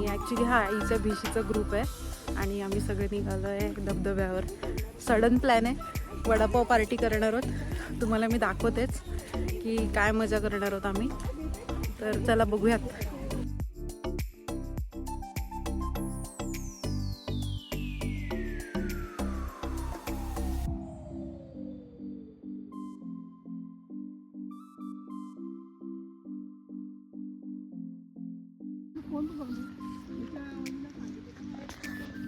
आणि ॲक्च्युली हा आईच्या भिशीचा ग्रुप आहे आणि आम्ही सगळे निघालो आहे धबधब्यावर. सडन प्लॅन आहे, वडापाव पार्टी करणार आहोत. तुम्हाला मी दाखवतेच की काय मजा करणार आहोत आम्ही. तर चला बघूयात.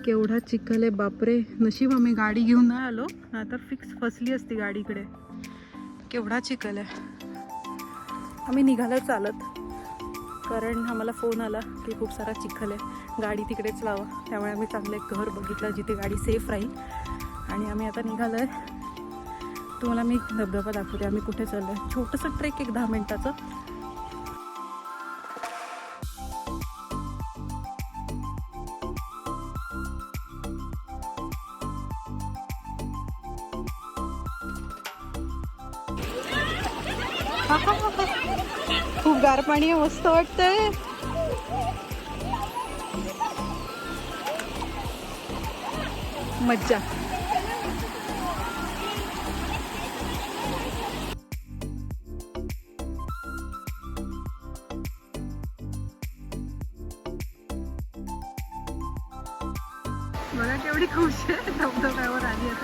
केवढा चिखल आहे बापरे. नशीब आम्ही गाडी घेऊन नाही आलो, नाहीतर फिक्स फसली असती गाडीकडे. केवढा चिखल आहे. आम्ही निघालो चालत, कारण आम्हाला फोन आला की खूप सारा चिखल आहे, गाडी तिकडेच लावा. त्यामुळे आम्ही चांगलं एक घर बघितलं जिथे गाडी सेफ राहील आणि आम्ही आता निघालो आहे. तुम्हाला मी धबधबा दाखवते आम्ही कुठे चाललो आहे. छोटंसं ट्रेक, एक 10 मिनिटाचं. खूप गार पाणी आहे, मस्त वाटतंय. मज्जा. बघा केवढी खुश आहे धबधब्यावर आली आता.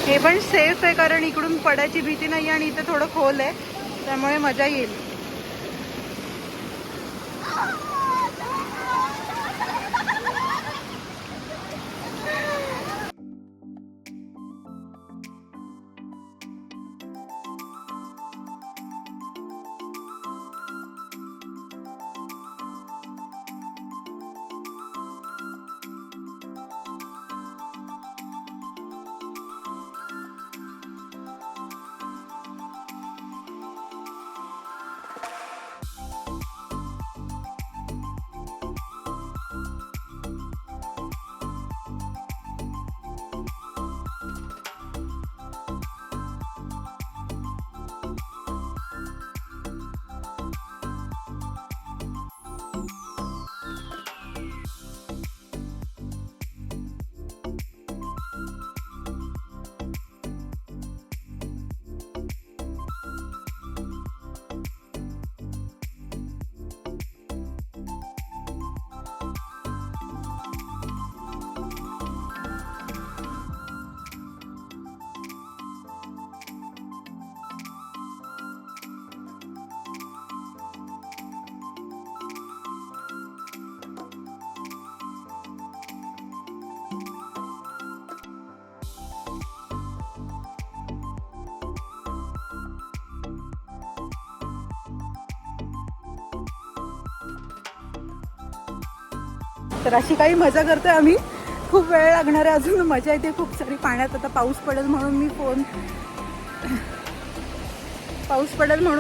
हे पण सेफ आहे, कारण इकडून पडायची भीती नाही आणि इथे थोडं खोल आहे, त्यामुळे मजा येईल. तर अशी काही मजा करतोय आम्ही. खूप वेळ लागणार आहे अजून, मजा येते खूप सारी पाण्यात. आता पाऊस पडेल म्हणून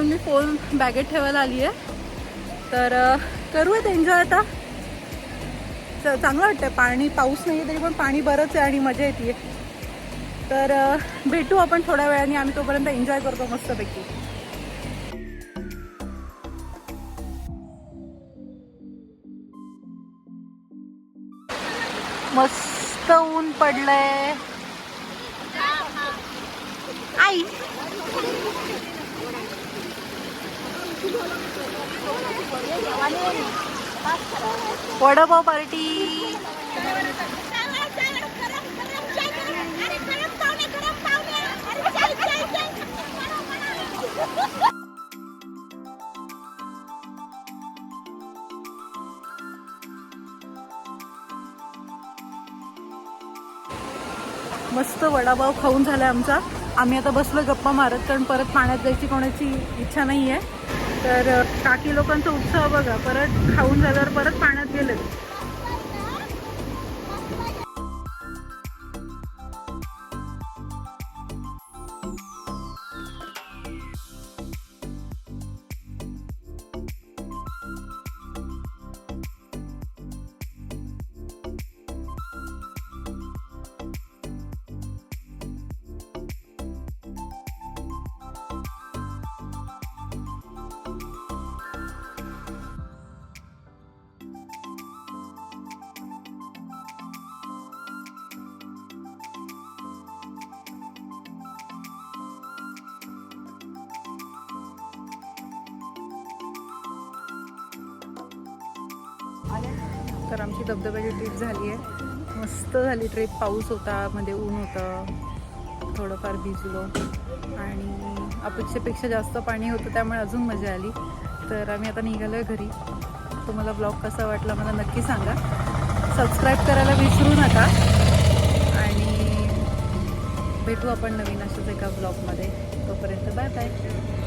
मी फोन बॅगेत ठेवायला आली आहे. तर करूयात एन्जॉय आता. चांगलं वाटतंय, पाऊस नाही तरी पण पाणी बरंच आहे आणि मजा येते. तर भेटू आपण थोड्या वेळाने. आम्ही तोपर्यंत एन्जॉय करतो मस्तपैकी. मस्त ऊन पडलंय. आई वडापाव पार्टी. मस्त वडापाव खाऊन झालाय आमचा. आम्ही आता बसलो गप्पा मारत, कारण परत पाण्यात जायची कोणाची इच्छा नाही आहे. तर काकी लोकांचा उत्साह बघा, परत खाऊन झाल्यावर परत पाण्यात गेले. तर आमची धबधब्याची ट्रिप झाली आहे. मस्त झाली ट्रिप. पाऊस होता, मध्ये ऊन होतं, थोडंफार भिजलो आणि अपेक्षेपेक्षा जास्त पाणी होतं, त्यामुळे अजून मजा आली. तर आम्ही आता निघालो आहे घरी. तुम्हाला ब्लॉग कसा वाटला मला नक्की सांगा. सबस्क्राईब करायला विसरू नका आणि भेटू आपण नवीन अशाच एका ब्लॉगमध्ये. तोपर्यंत बाय बाय.